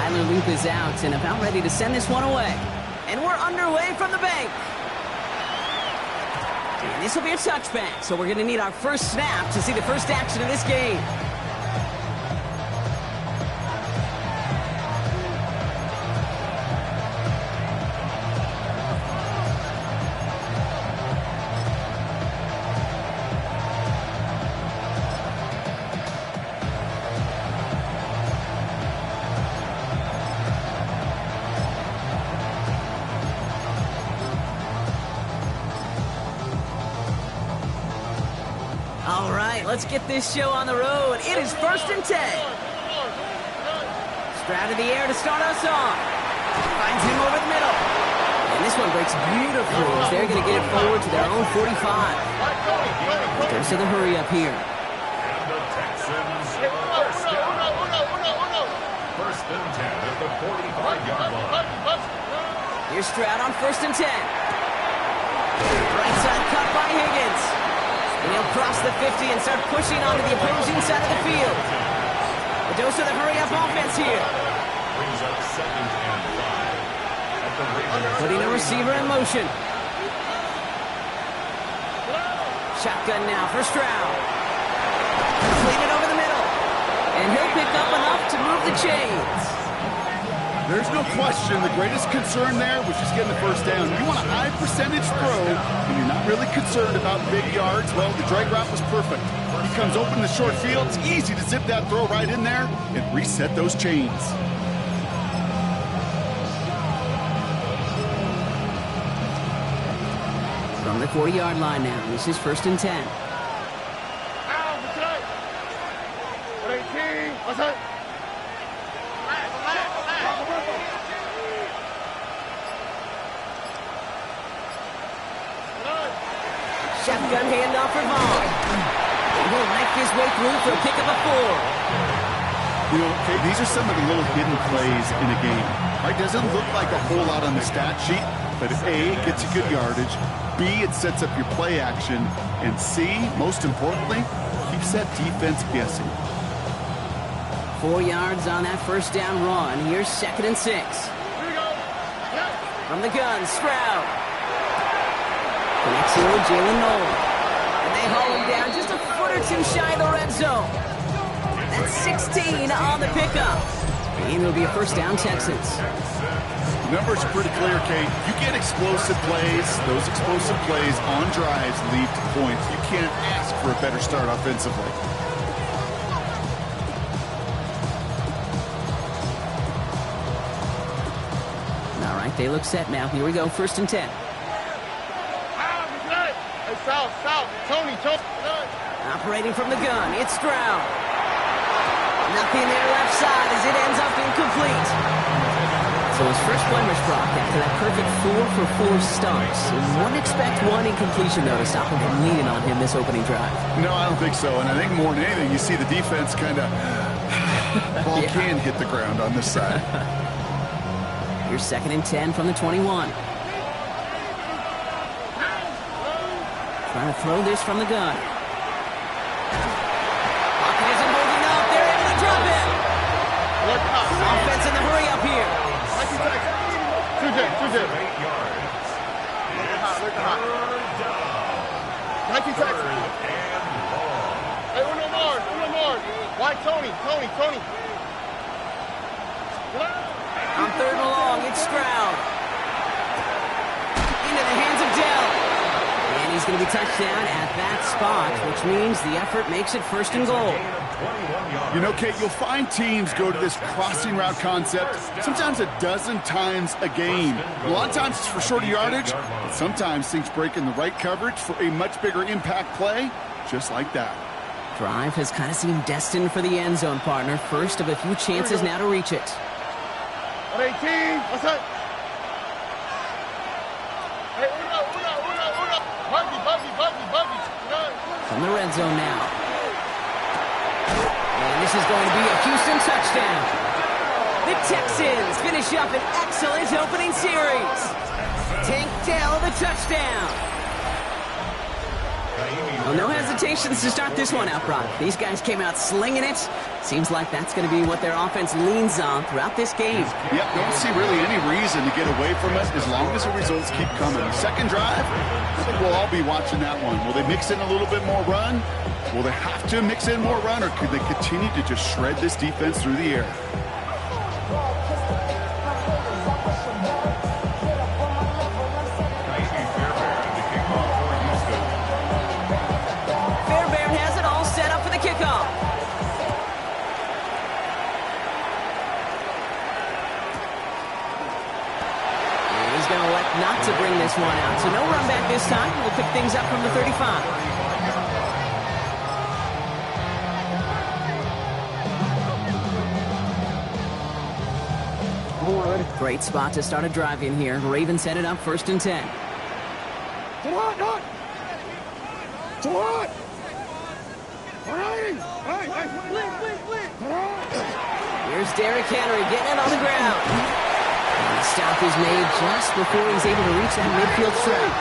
Tyler Loop is out and about ready to send this one away. And we're underway from the bank. And this will be a touchback, so we're going to need our first snap to see the first action of this game. All right, let's get this show on the road. It is 1st and 10. Stroud in the air to start us off. Finds him over the middle. And this one breaks beautifully as they're going to get it forward to their own 45. There's to the hurry up here. And the Texans first and 10 at the 45-yard line. Here's Stroud on 1st and 10. Right side cut by Higgins. And he'll cross the 50 and start pushing onto the opposing side of the field. A dose of the hurry-up offense here. Brings up 2nd and 5 at the Ravens. Putting a receiver in motion. Shotgun now for Stroud. Clean it over the middle. And he'll pick up enough to move the chains. There's no question the greatest concern there was just getting the first down. You want a high percentage throw, and you're not really concerned about big yards. Well, the drag route was perfect. He comes open in the short field. It's easy to zip that throw right in there and reset those chains. From the 40-yard line now, this is 1st and 10. Shotgun handoff for Vaughn. He'll knife his way through for a pick of a 4. You know, okay, these are some of the little hidden plays in a game. Right? Doesn't look like a whole lot on the stat sheet, but A, it gets you good yardage. B, it sets up your play action. And C, most importantly, keeps that defense guessing. 4 yards on that first down run. Here's 2nd and 6. From the gun, Stroud. Connects here with Jalen Nolan. And they haul him down just a foot or two shy of the red zone. That's 16 on the pickup. And it'll be a first down, Texans. The numbers are pretty clear, Kate. You get explosive plays. Those explosive plays on drives lead to points. You can't ask for a better start offensively. All right, they look set now. Here we go, 1st and 10. Tony. Operating from the gun, it's Stroud. Nothing there left side as it ends up incomplete. So his first blemish, Brock, after that perfect 4-for-4 starts. Wouldn't expect one incompletion, though, to stop him from leaning on him this opening drive. No, I don't think so. And I think more than anything, you see the defense kind of ball can hit the ground on this side. Here's 2nd and 10 from the 21. Trying to throw this from the gun. Pocket isn't moving up. They're able to drop it. Offense in the hurry up here. 2J. 8 yards. Nike Texas. Hey, uno more. Why Tony? On 3rd and long, it's Stroud. Into the hands of Dell. And he's going to be touched down at that spot, which means the effort makes it 1st and goal. You know, Kate, you'll find teams go to this crossing route concept sometimes a dozen times a game. A lot of times it's for shorter yardage, but sometimes things break in the right coverage for a much bigger impact play, just like that. Drive has kind of seemed destined for the end zone, partner. First of a few chances now to reach it. 18. What's that? Hey, uno. Buggy. From the red zone now. And this is going to be a Houston touchdown. The Texans finish up an excellent opening series. Tank Dell the touchdown. Well, no hesitations to start this one out, Brock. These guys came out slinging it. Seems like that's going to be what their offense leans on throughout this game. Yep, don't see really any reason to get away from it as long as the results keep coming. Second drive, I think we'll all be watching that one. Will they mix in a little bit more run? Will they have to mix in more run, or could they continue to just shred this defense through the air? Fairbairn has it all set up for the kickoff. And he's going to elect not to bring this one out. So no run back this time. We'll pick things up from the 35. Great spot to start a drive in here. Ravens set it up 1st and 10. Here's Derrick Henry getting it on the ground. And the stop is made just before he's able to reach that midfield strip.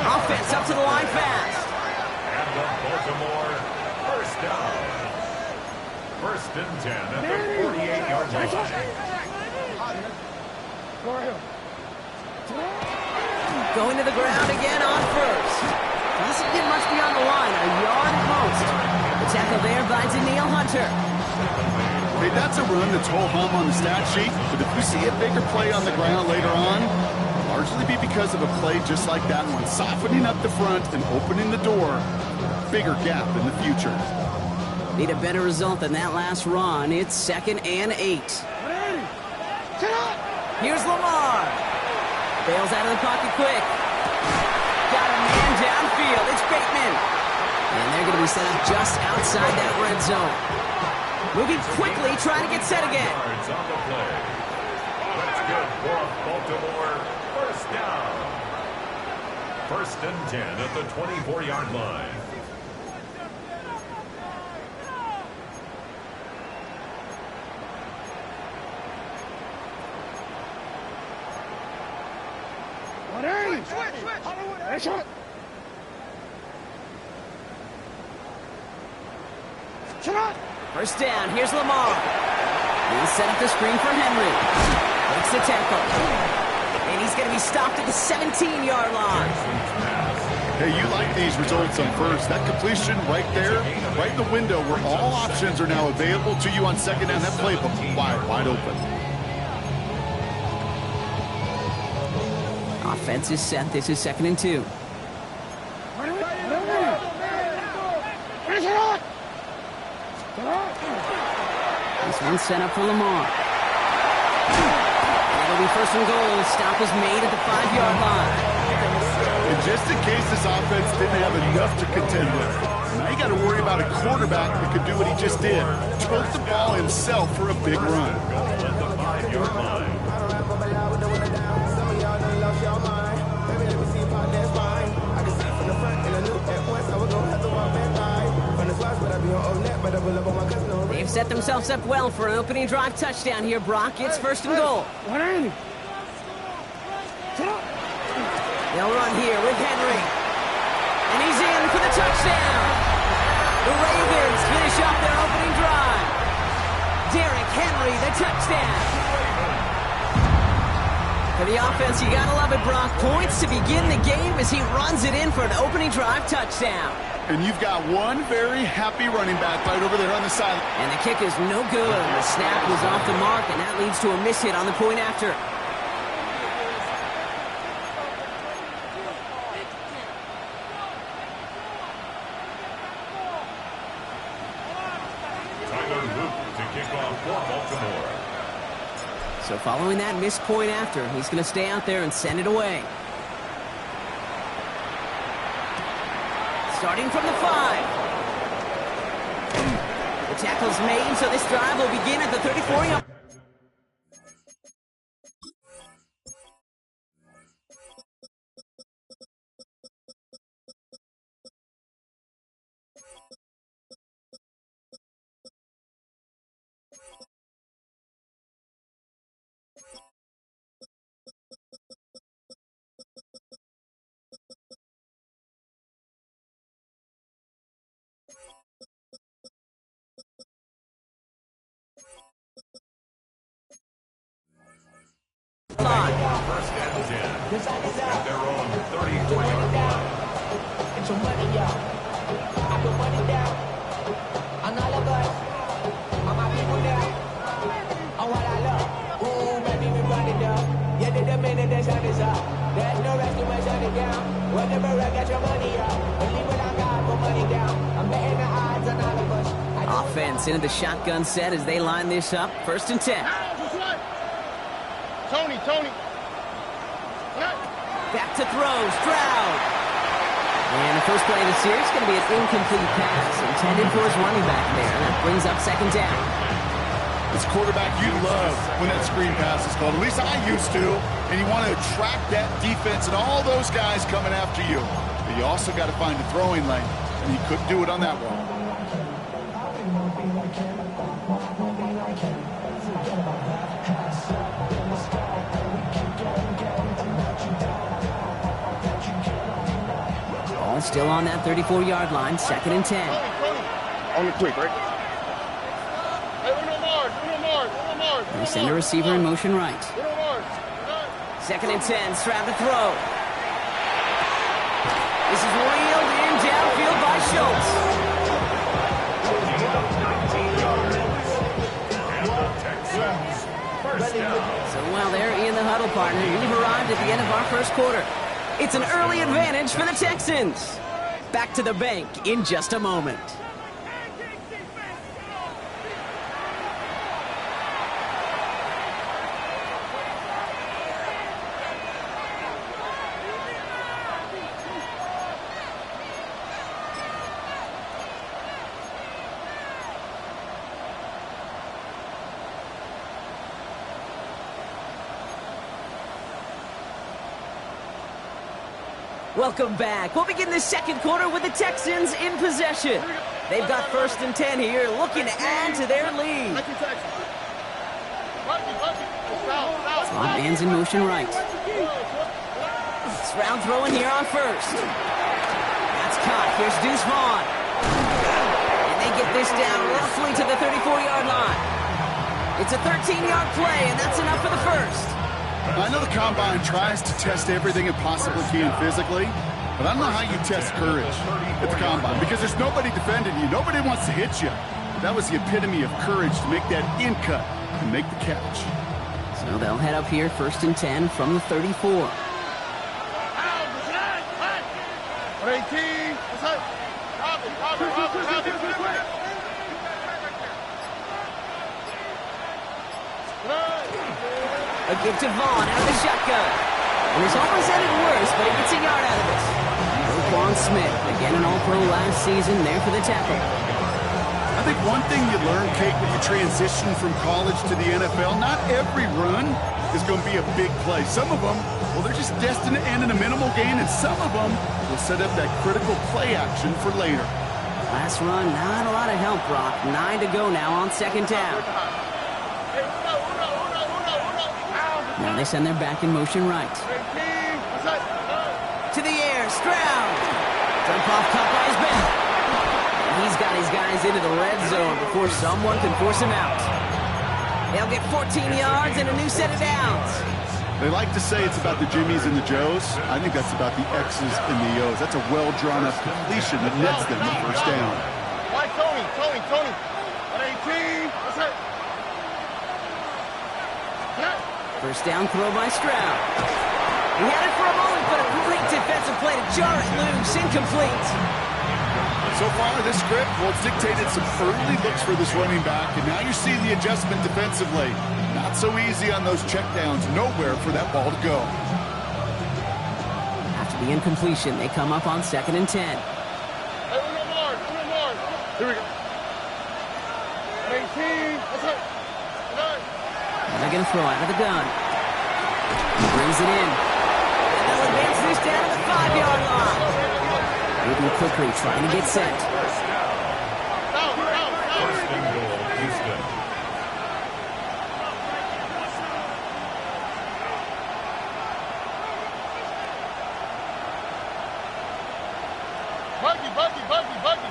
Offense up to the line fast. And the Baltimore first down. 1st and 10 at the 48-yard line. Going to the ground again on 1st. Doesn't get much beyond the line, a yard at most. The tackle there by Danielle Hunter. Hey, that's a run that's ho-hum on the stat sheet, but if we see a bigger play on the ground later on, it'll largely be because of a play just like that one, softening up the front and opening the door. Bigger gap in the future. Need a better result than that last run. It's 2nd and 8. Here's Lamar. Bails out of the pocket quick. Got a man downfield. It's Bateman. And they're going to be set up just outside that red zone. Moving quickly, trying to get set again. Yards on the play. That's good for a Baltimore first down. 1st and 10 at the 24-yard line. First down, here's Lamar. He'll set up the screen for Henry. Makes the tackle. And he's going to be stopped at the 17-yard line. Hey, you like these results on 1st. That completion right there, right in the window where all options are now available to you on 2nd down. That playbook wide open. Offense is set. This is 2nd and 2. This one's set up for Lamar. It'll be 1st and goal. Stop is made at the 5-yard line. And just in case this offense didn't have enough to contend with, now you got to worry about a quarterback that could do what he just did. Took the ball himself for a big run. At the 5-yard line. They've set themselves up well for an opening drive touchdown here, Brock. It's 1st and goal. They'll run here with Henry. And he's in for the touchdown. The Ravens finish off their opening drive. Derrick Henry, the touchdown. For the offense, you gotta love it, Brock. Points to begin the game as he runs it in for an opening drive touchdown. And you've got one very happy running back right over there on the side. And the kick is no good. The snap was off the mark, and that leads to a miss hit on the point after. So following that missed point after, he's going to stay out there and send it away. Starting from the 5. The tackle's made, so this drive will begin at the 34-yard line. offense into the shotgun set as they line this up. 1st and 10. Tony. Back to throw. Stroud. And the first play of the series is going to be an incomplete pass intended for his running back there. And that brings up 2nd down. As quarterback, you love when that screen pass is called. At least I used to. And you want to attract that defense and all those guys coming after you. But you also got to find a throwing lane. And he couldn't do it on that one. Ball still on that 34-yard line. 2nd and 10. On the quick, right? Hey, Uno Mars. They send a receiver in motion right. 2nd and 10. Stroud to throw. This is reeled in downfield by Schultz. So while they're in the huddle, partner, we've arrived at the end of our 1st quarter. It's an early advantage for the Texans. Back to the bank in just a moment. Welcome back. We'll begin the 2nd quarter with the Texans in possession. They've got 1st and 10 here, looking to add to their lead. Slot man's in motion right. Stroud throwing here on 1st. That's caught. Here's Deuce Vaughn. And they get this down roughly to the 34-yard line. It's a 13-yard play, and that's enough for the 1st. I know the Combine tries to test everything it possibly can physically, but I don't know how you test courage at the Combine because there's nobody defending you. Nobody wants to hit you. That was the epitome of courage to make that in cut and make the catch. So they'll head up here 1st and 10 from the 34. 18. A give to Vaughn out of the shotgun. And it's almost ended worse, but he gets a yard out of this. Roquan Smith, again an All-Pro last season, there for the tackle. I think one thing you learn, Kate, when you transition from college to the NFL, not every run is going to be a big play. Some of them, well, they're just destined to end in a minimal gain, and some of them will set up that critical play action for later. Last run, not a lot of help, Brock. 9 to go now on 2nd down. Now they send their back in motion right. To the air, Stroud. Dump off cut by his back. And he's got his guys into the red zone before someone can force him out. They'll get 14 yards and a new set of downs. They like to say it's about the Jimmies and the Joes. I think that's about the X's and the O's. That's a well-drawn-up completion that nets them the 1st down. Why, Tony. At 18. What's that? 1st down throw by Stroud. He had it for a moment, but a great defensive play to jar it loose. Incomplete. So far, this script, well, it's dictated some early looks for this running back, and now you see the adjustment defensively. Not so easy on those checkdowns. Nowhere for that ball to go. After the incompletion, they come up on 2nd and 10. Hey, Uno Mars. Here we go. 18. What's that? And they're going to throw out of the gun. He brings it in. And they'll advance this down to the 5-yard line. Moving quickly, trying to get set. First and goal, Houston. Buggy.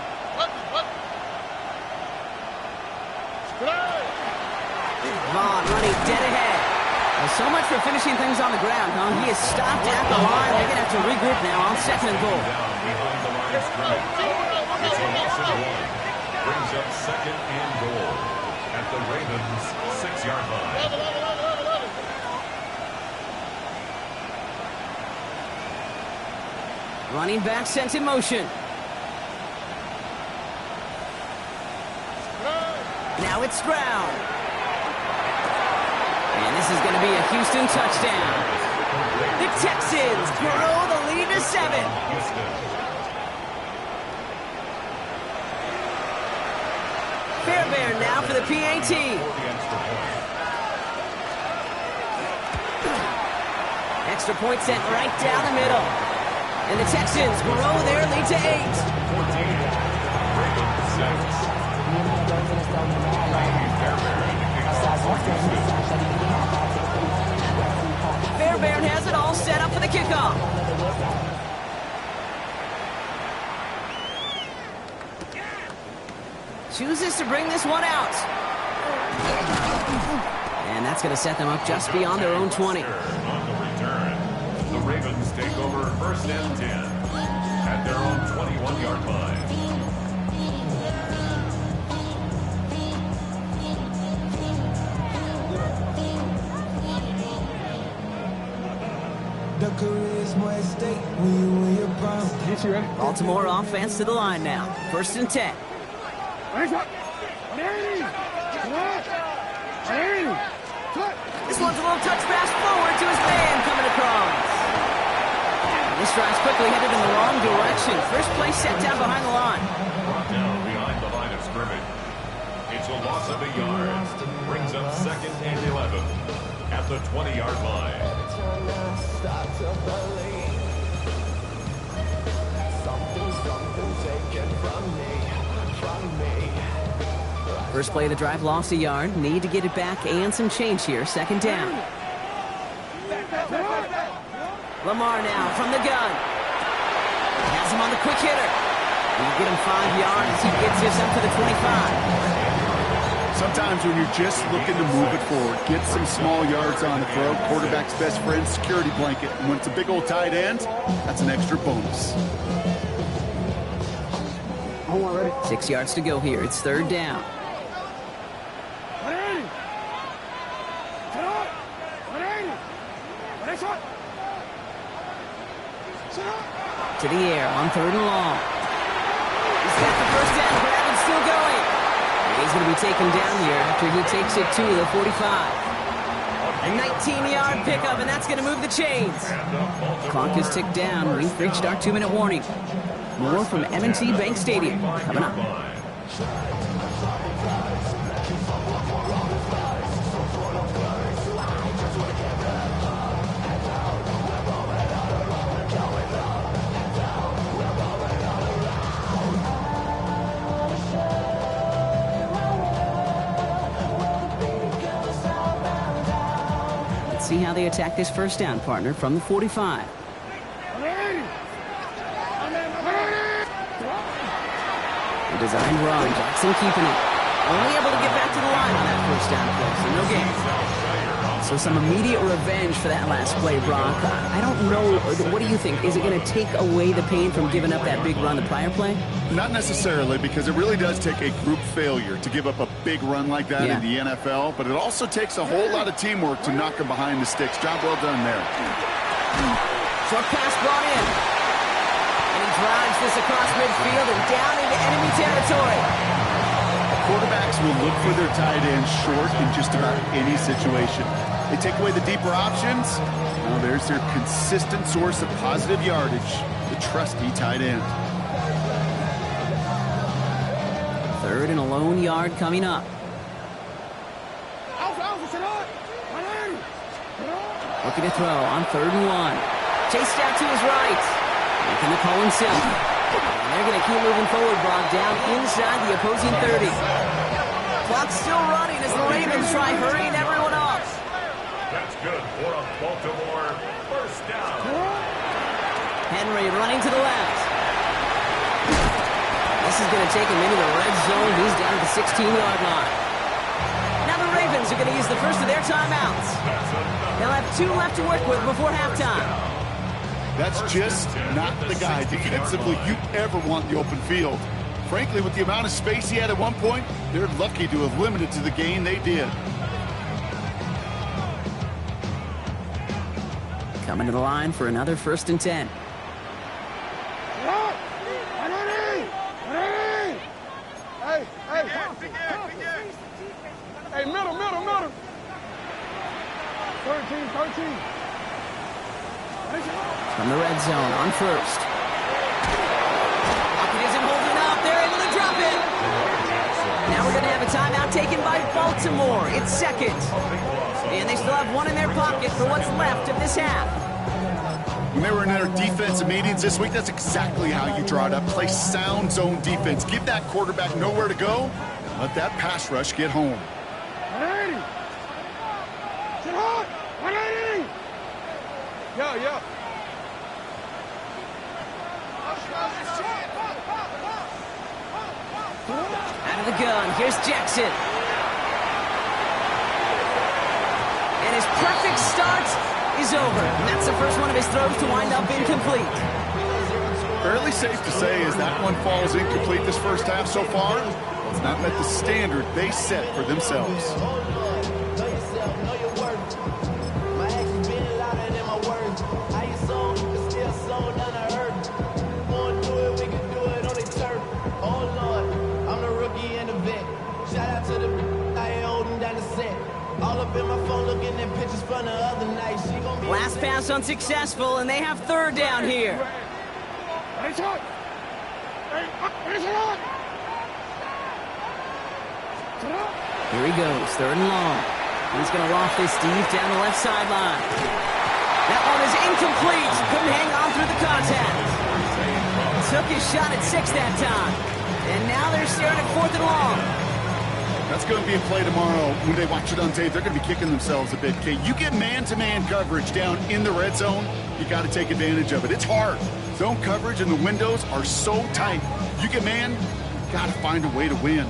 Vaughn running dead ahead. Well, so much for finishing things on the ground, huh? He is stopped at the line. They're going to have to regroup now on 2nd and goal. Down behind the line scrimmage. It's a loss of 1. Brings up 2nd and goal at the Ravens' 6-yard line. Running back sent in motion. Now it's Stroud. And this is going to be a Houston touchdown. The Texans grow the lead to 7. Fairbairn now for the PAT. Extra point sent right down the middle. And the Texans grow their lead to 8. Fairbairn has it all set up for the kickoff. Chooses to bring this one out. And that's going to set them up just beyond their own 20. On the return, the Ravens take over 1st and 10 at their own 21-yard line. Baltimore offense to the line now. 1st and 10. This one's a little touch pass forward to his man coming across. This drive's quickly headed in the wrong direction. First play set down behind the line. Brought down behind the line of scrimmage. It's a loss of a yard. Brings up 2nd and 11 at the 20-yard line. First play of the drive lost a yard. Need to get it back and some change here. 2nd down. Lamar now from the gun. Has him on the quick hitter. He'll get him 5 yards. He gets this up to the 25. Sometimes when you're just looking to move it forward, get some small yards on the throw, quarterback's best friend, security blanket. And when it's a big old tight end, that's an extra bonus. 6 yards to go here. It's 3rd down. To the air on 3rd and long. He's got the first down. Grab and still going. He's going to be taken down here after he takes it to the 45. A 19-yard pickup, and that's going to move the chains. Clock is ticked down. We've reached our 2-minute warning. More from M&T Bank Stadium coming up. Let's see how they attack this first down, partner, from the 45. Designed run. Jackson keeping it. Only able to get back to the line on that first down play, so no gain. So some immediate revenge for that last play, Brock. I don't know. What do you think? Is it going to take away the pain from giving up that big run the prior play? Not necessarily, because it really does take a group failure to give up a big run like that in the NFL, but it also takes a whole lot of teamwork to knock them behind the sticks. Job well done there. Short pass brought in. Drives this across midfield and down into enemy territory. Quarterbacks will look for their tight ends short in just about any situation. They take away the deeper options. Well, there's their consistent source of positive yardage, the trusty tight end. 3rd and a lone yard coming up. Looking to throw on 3rd and 1. Chased out to his right. Making the call himself. And they're going to keep moving forward, Brock, down inside the opposing 30. Clock's still running as the Ravens try hurrying everyone off. That's good for a Baltimore 1st down. Henry running to the left. This is going to take him into the red zone. He's down to the 16-yard line. Now the Ravens are going to use the first of their timeouts. They'll have 2 left to work with before halftime. That's just not the guy defensively you ever want in the open field. Frankly, with the amount of space he had at one point, they're lucky to have limited to the gain they did. Coming to the line for another 1st and 10. From the red zone on first. Pocket isn't holding up. They're able to drop it. Now we're going to have a timeout taken by Baltimore. It's second. And they still have one in their pocket for what's left of this half. When they were in their defensive meetings this week, that's exactly how you draw it up. Play sound zone defense. Give that quarterback nowhere to go, and let that pass rush get home. 180. Sit hard. 180. Yeah. Out of the gun, here's Jackson. And his perfect start is over. And that's the first one of his throws to wind up incomplete. Fairly safe to say as that one falls incomplete this first half so far, it's not met the standard they set for themselves. Last pass unsuccessful, and they have third down here. Here he goes, third and long. He's going to loft this deep down the left sideline. That one is incomplete. Couldn't hang on through the contact. Took his shot at 6 that time. And now they're staring at 4th and long. That's going to be a play tomorrow. When they watch it on tape, they're going to be kicking themselves a bit, Kate. You get man-to-man coverage down in the red zone, you got to take advantage of it. It's hard. Zone coverage and the windows are so tight. You get man, you got to find a way to win.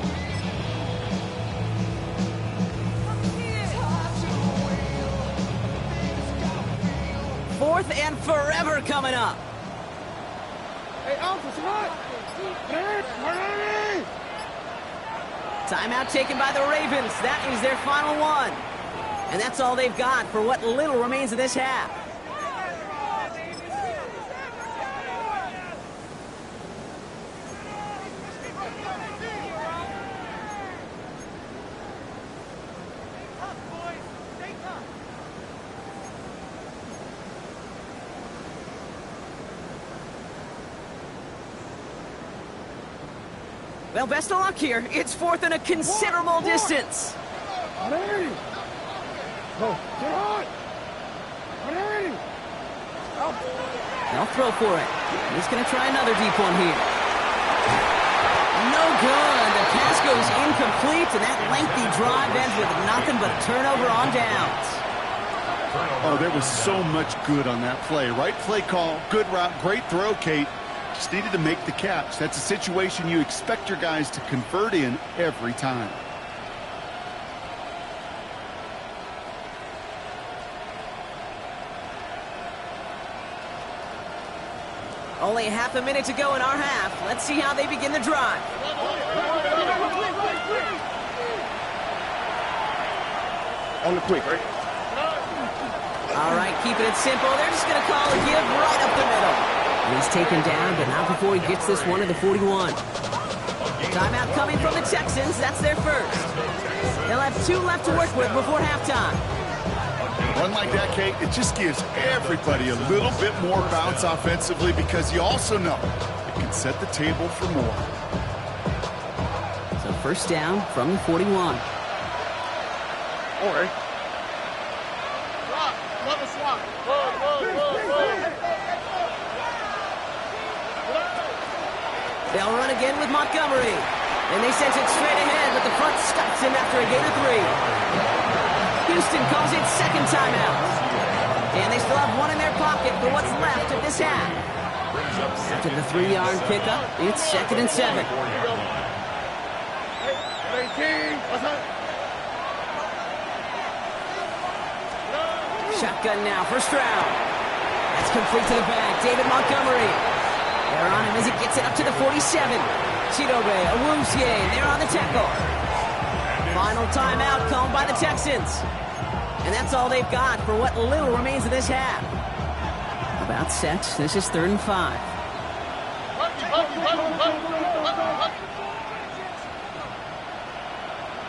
Fourth and forever coming up. Hey, Alpha, what? Timeout taken by the Ravens. That is their final one. And that's all they've got for what little remains of this half. Well, best of luck here. It's 4th and a considerable distance. They'll throw for it. He's going to try another deep one here. No good. The pass goes incomplete, and that lengthy drive ends with nothing but a turnover on downs. Oh, there was so much good on that play. Right play call, good route, great throw, Kate. Just needed to make the catch. That's a situation you expect your guys to convert in every time. Only half a minute to go in our half. Let's see how they begin the drive. On the quick, right? All right, keeping it simple. They're just going to call a give right up the middle. And he's taken down, but not before he gets this one to the 41. Timeout coming from the Texans. That's their first. They'll have 2 left to work with before halftime. Run like that, Kate, it just gives everybody a little bit more bounce offensively because you also know it can set the table for more. So first down from the 41. All right. Swap. Love a swap. They'll run again with Montgomery. And they sent it straight ahead, but the front stops him after a gain of 3. Houston calls it second timeout. And they still have one in their pocket for what's left of this half. After the 3-yard pickup, it's 2nd and 7. Shotgun now for Stroud. That's complete to the back. David Montgomery. They're on him as he gets it up to the 47. Chidobe, Awuzie, they're on the tackle. Final timeout called by the Texans. And that's all they've got for what little remains of this half. About set. This is 3rd and 5.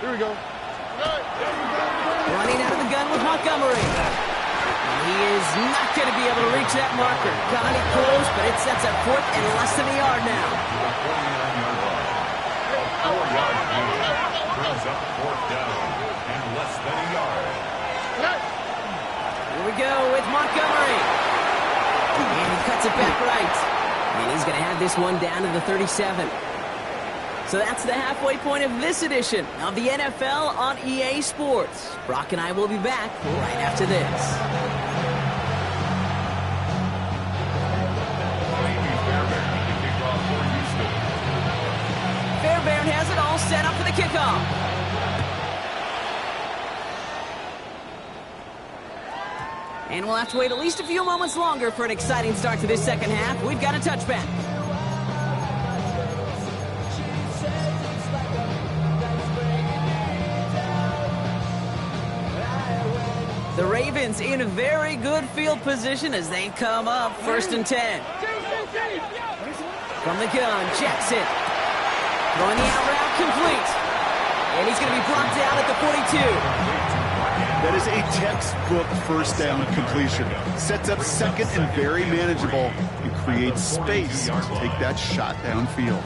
Here we go. Running Running out of the gun with Montgomery. He is not going to be able to reach that marker. Got it close, but it sets up fourth and less than a yard now. 4-yard brings up fourth down and less than a yard. Here we go with Montgomery. And he cuts it back right. And he's going to have this one down to the 37. So that's the halfway point of this edition of the NFL on EA Sports. Brock and I will be back right after this. Fairbairn has it all set up for the kickoff. And we'll have to wait at least a few moments longer for an exciting start to this second half. We've got a touchback. The Ravens in a very good field position as they come up 1st and 10. From the gun, Jackson. Throwing the out route complete. And he's going to be blocked down at the 42. That is a textbook first down completion. Sets up second and very manageable and creates space to take that shot downfield.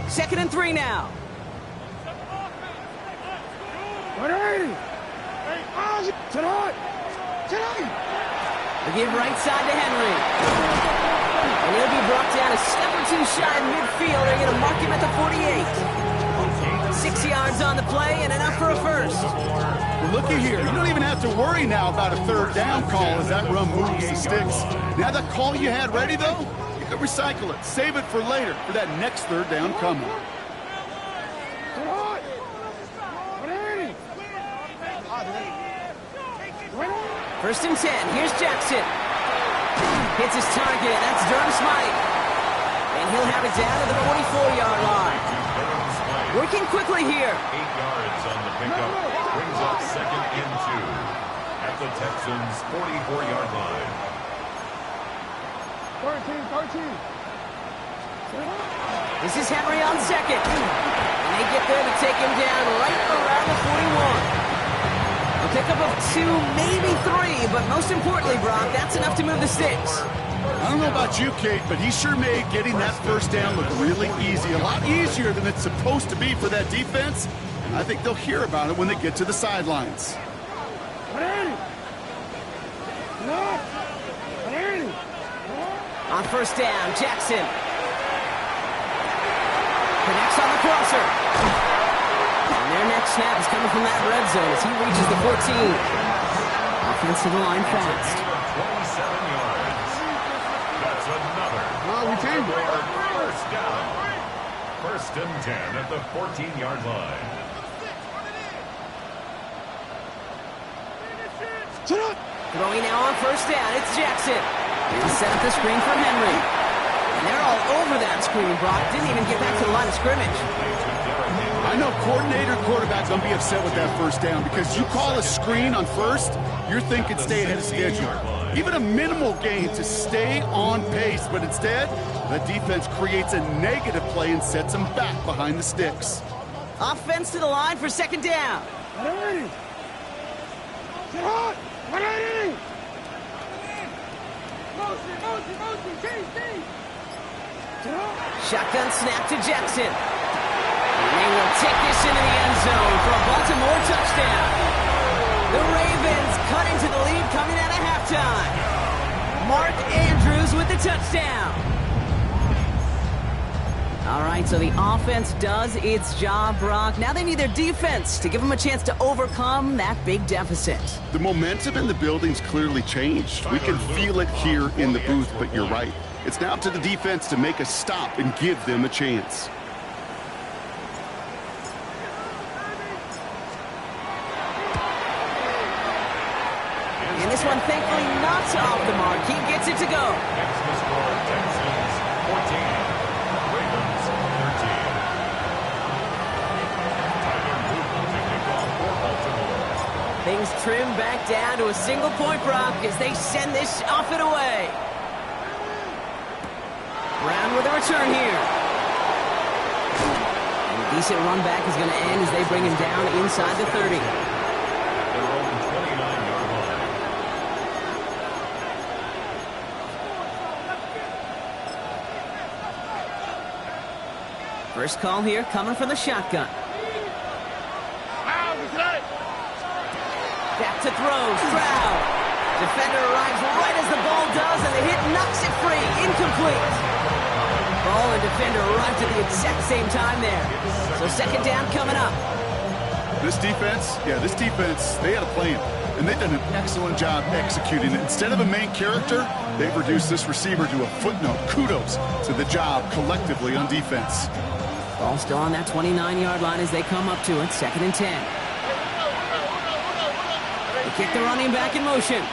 2nd and 3 now. They give right side to Henry. And he'll be brought down a step or two shy of midfield. They're going to mark him at the 48. 6 yards on the play and enough for a first. Well, looky here. You don't even have to worry now about a third down call as that run moves the sticks. Now that call you had ready, though, you can recycle it. Save it for later for that next third down coming. 1st and 10. Here's Jackson. Hits his target. That's Durham Smythe. And he'll have it down to the 44-yard line. Working quickly here. 8 yards on the pickup. Brings up 2nd and 2 at the Texans' 44-yard line. 13. This is Henry on 2nd. And they get there to take him down right around the 41. A pickup of 2, maybe 3, but most importantly, Brock, that's enough to move the sticks. I don't know about you, Kate, but he sure made getting that first down look really easy. A lot easier than it's supposed to be for that defense. And I think they'll hear about it when they get to the sidelines. On 1st down, Jackson. Connects on the crosser. And their next snap is coming from that red zone as he reaches the 14. Offense to the line fast. 27 yards. That's another. First down. 1st and 10 at the 14-yard line. Throwing now on 1st down, it's Jackson. He set up the screen for Henry. And they're all over that screen, Brock. Didn't even get back to the line of scrimmage. I know coordinator and quarterback going to be upset with that first down because you call a screen on 1st, you're thinking stay ahead of schedule. Even a minimal gain to stay on pace, but instead, the defense creates a negative play and sets them back behind the sticks. Offense to the line for 2nd down. Shotgun snap to Jackson. And they will take this into the end zone for a Baltimore touchdown. The Ravens cut into the lead coming out of halftime. Mark Andrews with the touchdown. All right, so the offense does its job, Brock. Now they need their defense to give them a chance to overcome that big deficit. The momentum in the building's clearly changed. We can feel it here in the booth, but you're right. It's now up to the defense to make a stop and give them a chance. And this one, thankfully, not off the mark. He gets it to go. Next to score, Texans 14, Ravens 13. Tyler Brew to kick off for Baltimore. Things trim back down to a single point, Brock, as they send this off and away. Brown with a return here. And a decent run back is going to end as they bring him down inside the 30. First call here coming from the shotgun. Back to throw, Stroud. Defender arrives right as the ball does, and the hit knocks it free. Incomplete. Ball and defender arrived at the exact same time there. So second down coming up. This defense, they had a plan, and they've done an excellent job executing it. Instead of a main character, they've reduced this receiver to a footnote. Kudos to the job collectively on defense. Ball still on that 29-yard line as they come up to it. Second and 10. They kick the running back in motion.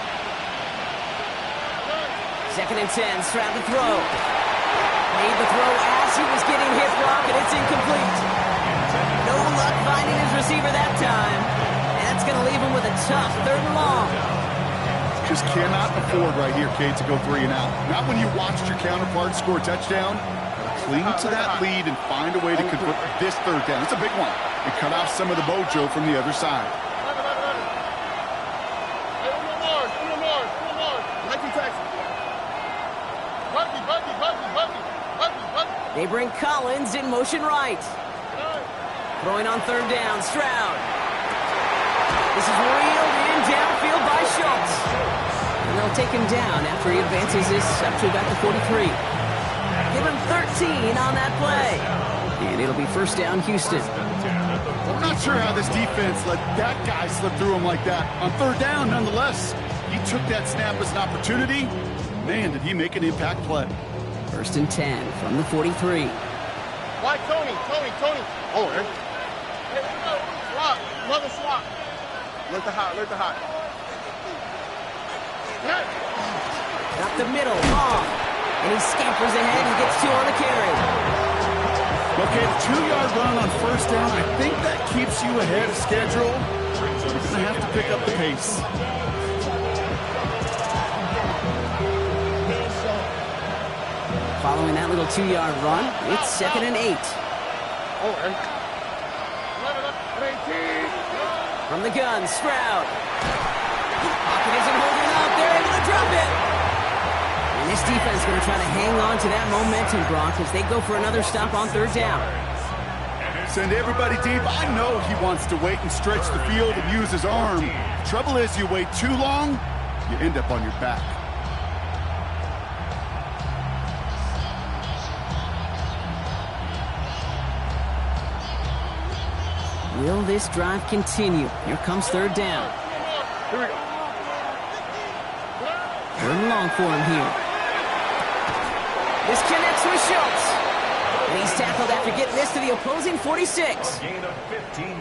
Second and 10. Stroud to throw. Made the throw as he was getting hit, Brock, and it's incomplete. No luck finding his receiver that time. And that's going to leave him with a tough third and long. Just cannot afford right here, Kate, to go 3 and out. Not when you watched your counterpart score a touchdown. Cling to that lead and find a way to convert this third down. It's a big one. And cut off some of the mojo from the other side. They bring Collins in motion right. Throwing on third down, Stroud. This is reeled in downfield by Schultz. And they'll take him down after he advances this up to about the 43. Give him 13 on that play. And it'll be first down, Houston. I'm not sure how this defense let that guy slip through him like that. On third down, nonetheless, he took that snap as an opportunity. Man, did he make an impact play. First and 10 from the 43. Why, Tony? Oh, man. Hey, swap. Another swap. Let the hot. Up the middle, long. And he scampers ahead and gets 2 on the carry. Okay, the 2-yard run on first down, I think that keeps you ahead of schedule. You're going to have to pick up the pace. Following that little 2-yard run, it's second and 8. From the gun, Stroud. Pocket isn't holding up. They're able to drop it. And this defense is going to try to hang on to that momentum, Brock, as they go for another stop on third down. Send everybody deep. I know he wants to wait and stretch the field and use his arm. Trouble is, you wait too long, you end up on your back. Will this drive continue? Here comes third down. Here we go. Third and long for him here. This connects with Schultz. And he's tackled after getting this to the opposing 46.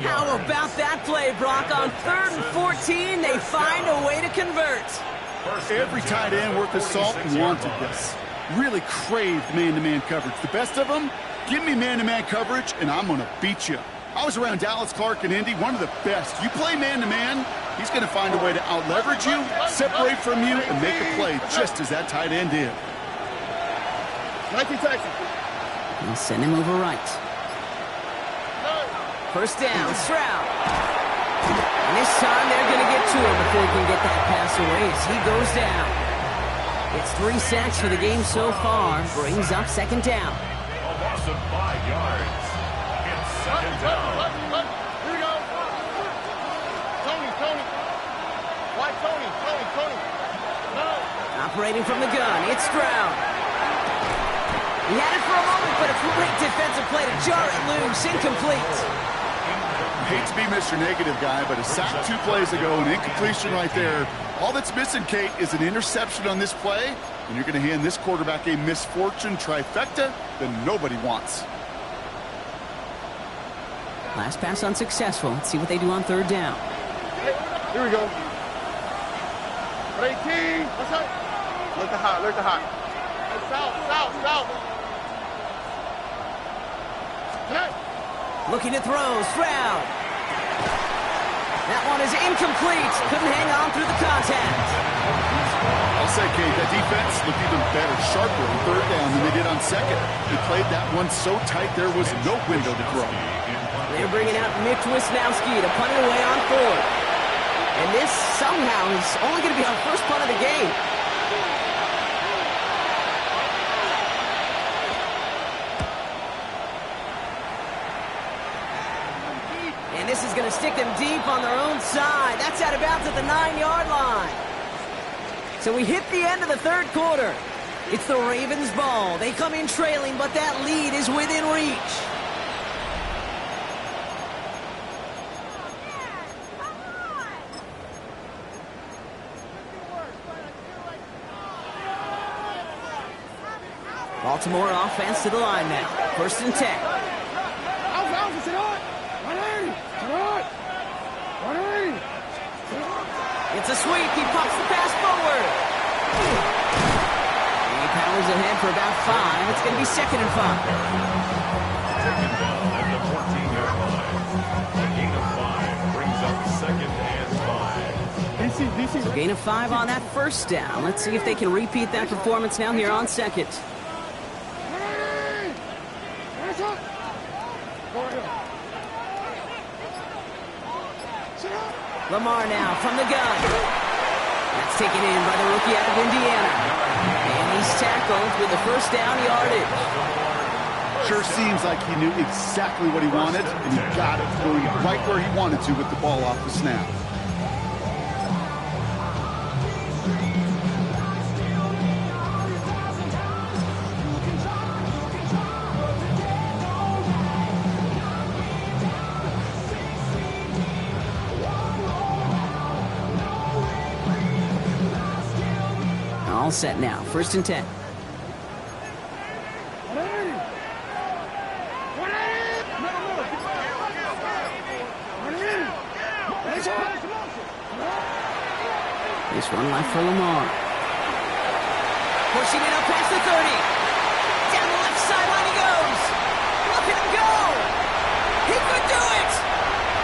How about that play, Brock? On third and 14, they find a way to convert. Every tight end worth his salt wanted this. Really craved man-to-man coverage. The best of them, give me man-to-man coverage, and I'm going to beat you. I was around Dallas Clark and Indy, one of the best. You play man-to-man, he's going to find a way to out-leverage you, separate from you, and make a play just as that tight end did. 19 Texas. And send him over right. First down, Stroud. And this time they're going to get to him before he can get that pass away as he goes down. It's 3 sacks for the game so far. Brings up second down. A loss of 5 yards. It's second down. Here we go. Tony. Why Tony? No. Operating from the gun, it's Stroud. He had it for a moment, but a great defensive play to jar it loose. Incomplete. I hate to be Mr. Negative guy, but a sack 2 plays ago, an incompletion right there. All that's missing, Kate, is an interception on this play, and you're going to hand this quarterback a misfortune trifecta that nobody wants. Last pass unsuccessful. Let's see what they do on third down. Here we go. 18. What's that? Look the hot. South. Looking to throw, Stroud. That one is incomplete. Couldn't hang on through the contact. I'll say, Kate, that defense looked even better, sharper on third down than they did on second. They played that one so tight there was no window to throw. They're bringing out Mitch Wisnowski to punt it away on fourth. And this somehow is only going to be our first punt of the game. He's going to stick them deep on their own side. That's out of bounds at the 9-yard line. So we hit the end of the third quarter. It's the Ravens' ball. They come in trailing, but that lead is within reach. Baltimore offense to the line now. 1st and 10. It's a sweep. He pops the pass forward. He powers ahead for about 5. It's going to be 2nd and 5. Taken down at the 14-yard line. A gain of 5 brings up 2nd and 5. So gain of 5 on that first down. Let's see if they can repeat that performance now here on 2nd. Lamar now from the gun. That's taken in by the rookie out of Indiana. And he's tackled with the first down yardage. Sure seems like he knew exactly what he wanted, and he got it, going right where he wanted to with the ball off the snap. All set now. 1st and 10. This one left for Lamar. Pushing it up past the 30. Down the left sideline he goes. Look at him go. He could do it.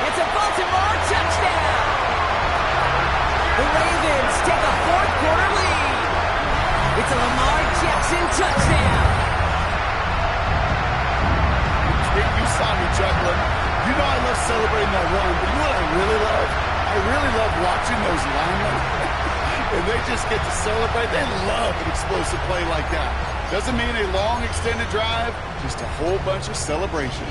It's a Baltimore touchdown. The Ravens take a 4th quarter lead. It's a Lamar Jackson touchdown. You saw me chuckling. You know I love celebrating that run, but you know what I really love? I really love watching those linemen. And they just get to celebrate. They love an explosive play like that. Doesn't mean a long extended drive, just a whole bunch of celebration.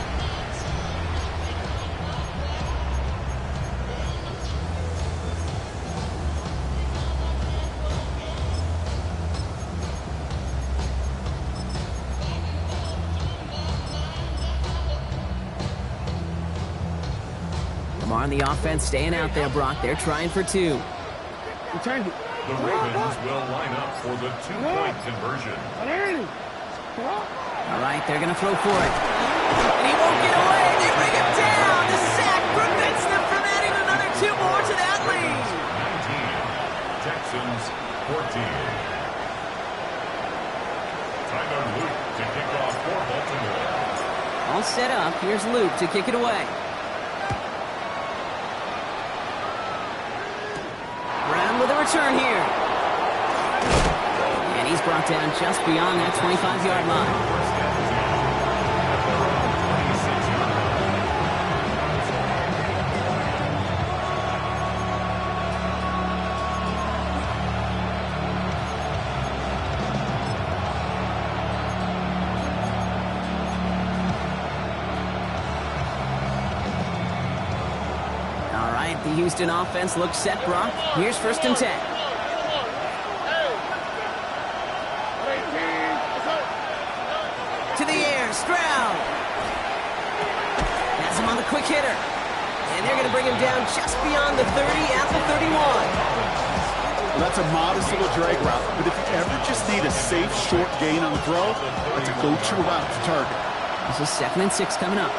Lamar on the offense staying out there, Brock. They're trying for 2. The Ravens will line up for the 2-point conversion. All right, they're going to throw for it. And he won't get away. They bring him down. The sack prevents them from adding another 2 more to that lead. 19, Texans 14. Tyler Luke to kick off for Baltimore. All set up. Here's Luke to kick it away. Brown with a return here. And he's brought down just beyond that 25-yard line. The Houston offense looks set, Brock. Here's 1st and 10. To the air, Stroud. Has him on the quick hitter. And they're going to bring him down just beyond the 30 at the 31. Well, that's a modest little drag route, but if you ever just need a safe, short gain on the throw, that's a go-to route to target. This is 2nd and 6 coming up.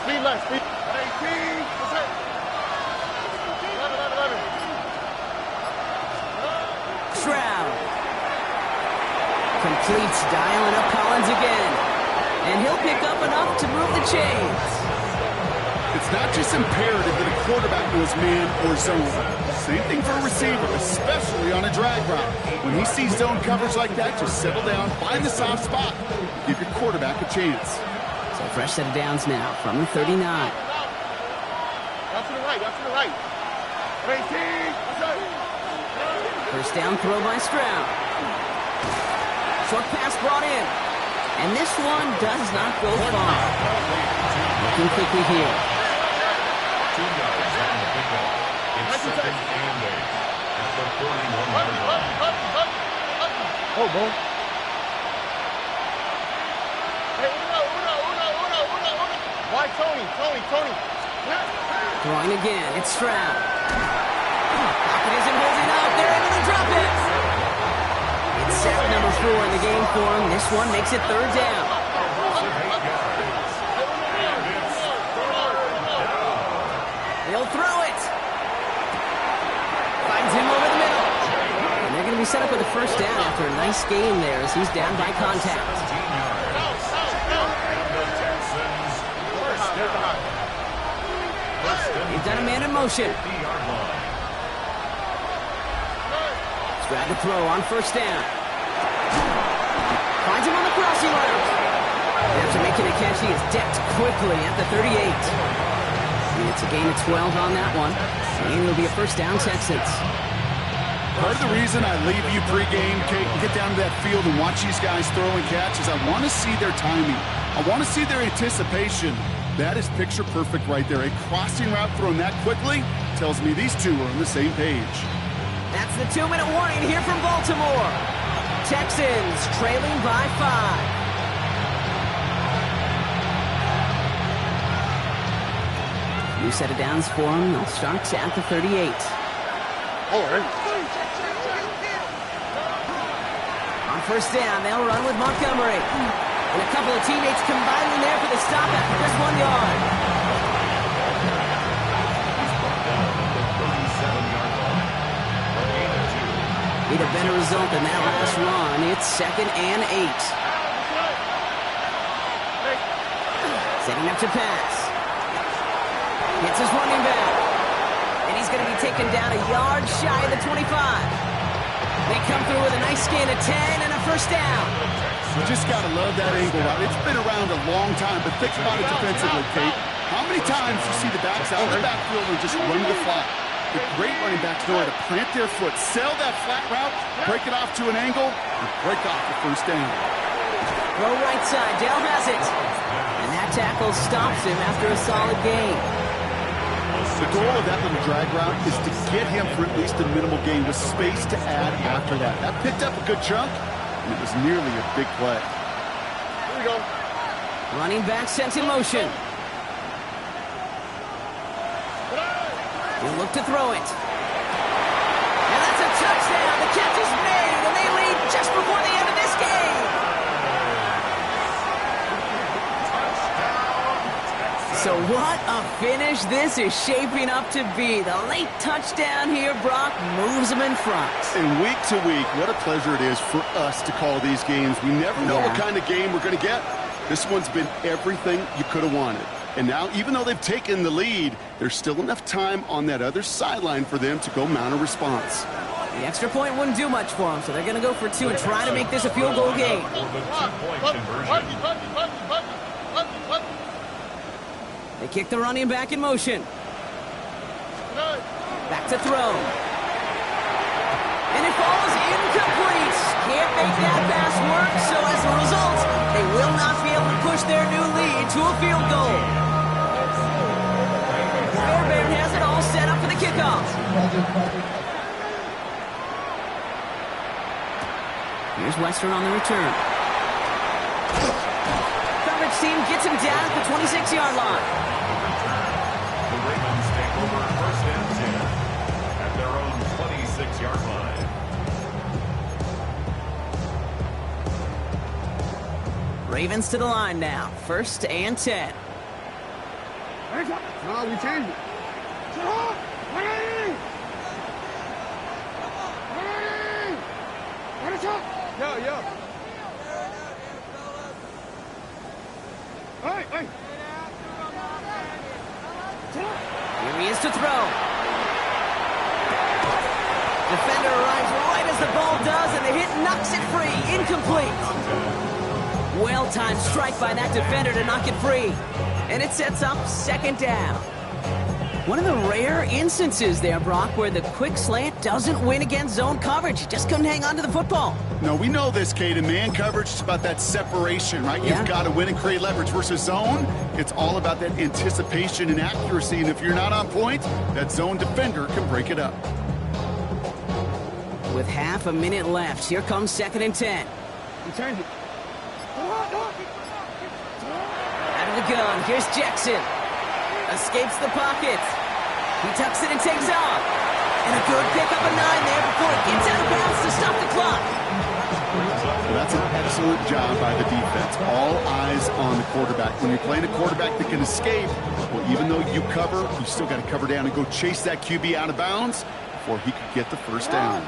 Speed left, speed. 18. Stroud. Completes, dialing up Collins again. And he'll pick up enough to move the chains. It's not just imperative that a quarterback goes man or zone. Same thing for a receiver, especially on a drag route. When he sees zone coverage like that, just settle down, find the soft spot. Give your quarterback a chance. So fresh set of downs now from the 39. That's to the right, that's to the right. 18. First down throw by Stroud. Short pass brought in. And this one does not go far. Looking quickly here. 2 yards on the pickup. It's second and 8 at the 31-yard line. Oh, bro. Hey, Uno. Why Tony? Throwing again. It's Stroud. Pocket isn't holding up. They're able to drop it. It's sack number 4 in the game for him. This one makes it third down. They'll throw it. Finds him over the middle. And they're going to be set up with a first down after a nice game there as he's down by contact. He's done a man in motion. Stroud to throw on first down. Finds him on the crossing route. After making a catch, he is decked quickly at the 38. And it's a gain of 12 on that one. And it'll be a first down, Texans. Part of the reason I leave you pregame, Kate, and get down to that field and watch these guys throw and catch is I want to see their timing. I want to see their anticipation. That is picture perfect right there. A crossing route thrown that quickly tells me these two are on the same page. That's the 2-minute warning here from Baltimore. Texans trailing by 5. New set of downs for them. They'll start at the 38. On first down, they'll run with Montgomery. And a couple of teammates combining there for the stop after just 1 yard. Need a better result than that last run. It's second and 8. Setting up to pass. Hits his running back. And he's going to be taken down a yard shy of the 25. They come through with a nice gain of 10 and a first down. You just got to love that angle route. It's been around a long time, but think about it defensively, Kate. How many times you see the backs out of the backfield and just run the flat? The great running backs know how to plant their foot, sell that flat route, break it off to an angle, and break off the first down. Throw right side. Dale has it. And that tackle stops him after a solid gain. The goal of that little drag route is to get him for at least a minimal gain with space to add after that. That picked up a good chunk, and it was nearly a big play. Here we go. Running back sent in motion. He'll look to throw it. And that's a touchdown. The catch is made, and they lead just before the end of this game. So what a finish this is shaping up to be. The late touchdown here, Brock, moves them in front. And week to week, what a pleasure it is for us to call these games. We never know what kind of game we're going to get. This one's been everything you could have wanted. And now, even though they've taken the lead, there's still enough time on that other sideline for them to go mount a response. The extra point wouldn't do much for them, so they're going to go for 2 and try to make this a field goal game. They kick the running back in motion. Back to throw. And it falls incomplete. Can't make that pass work, so as a result, they will not be able to push their new lead to a field goal. Fairbairn has it all set up for the kickoff. Here's Western on the return. Coverage team gets him down at the 26-yard line. The Ravens take over first and 10 at their own 26-yard line. Ravens to the line now. First and 10. No, we changed it. Yo. Hey. Here he is to throw. Defender arrives right as the ball does, and the hit knocks it free. Incomplete. Well-timed strike by that defender to knock it free. And it sets up second down. One of the rare instances there, Brock, where the quick slant doesn't win against zone coverage. He just couldn't hang on to the football. No, we know this, Kate. In man coverage, it's about that separation, right? Yeah. You've got to win and create leverage versus zone. It's all about that anticipation and accuracy. And if you're not on point, that zone defender can break it up. With half a minute left, here comes 2nd and 10. Return it. Out of the gun, here's Jackson. Escapes the pocket. He tucks it and takes off. And a good pick up a 9 there before it gets out of bounds to stop the clock. Well, that's an excellent job by the defense. All eyes on the quarterback. When you're playing a quarterback that can escape, well, even though you cover, you still got to cover down and go chase that QB out of bounds before he could get the first down.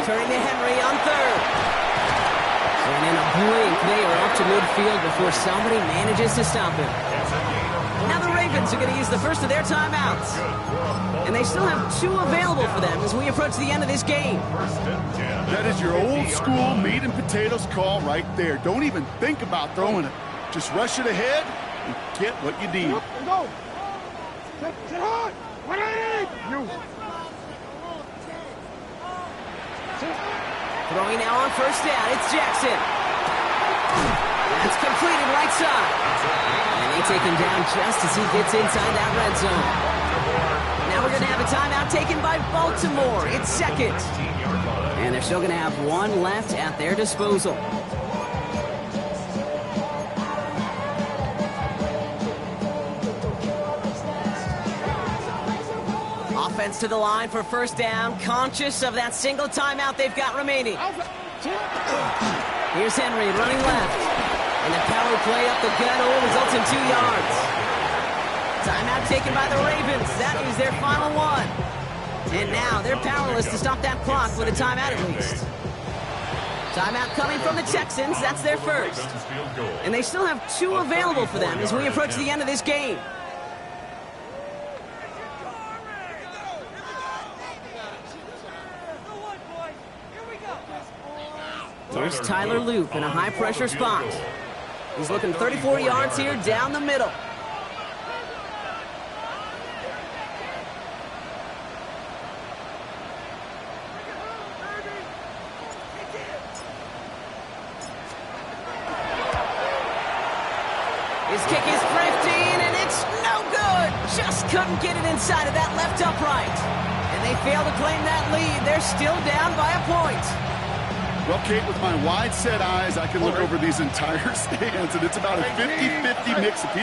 Turning to Henry on 3rd. And in a blink, they are up to midfield before somebody manages to stop him. Now the Ravens are going to use the first of their timeouts. And they still have 2 available for them as we approach the end of this game. That is your old school meat and potatoes call right there. Don't even think about throwing it. Just rush it ahead and get what you need. Go. Sit hard. 180. You. Throwing now on 1st down, it's Jackson. That's completed right side. And they take him down just as he gets inside that red zone. Now we're going to have a timeout taken by Baltimore. It's 2nd. And they're still going to have 1 left at their disposal. Offense to the line for 1st down, conscious of that single timeout they've got remaining. Here's Henry running left. And the power play up the gut results in 2 yards. Timeout taken by the Ravens. That is their final one. And now they're powerless to stop that clock with a timeout at least. Timeout coming from the Texans. That's their first. And they still have 2 available for them as we approach the end of this game. Here's Tyler Loop in a high-pressure spot. He's looking 34 yards here down the middle. His kick is drifting, and it's no good. Just couldn't get it inside of that left upright. And they fail to claim that lead. They're still down by a point. Well, Kate, with my wide-set eyes, I can look over these entire stands, and it's about a 50-50 mix of people.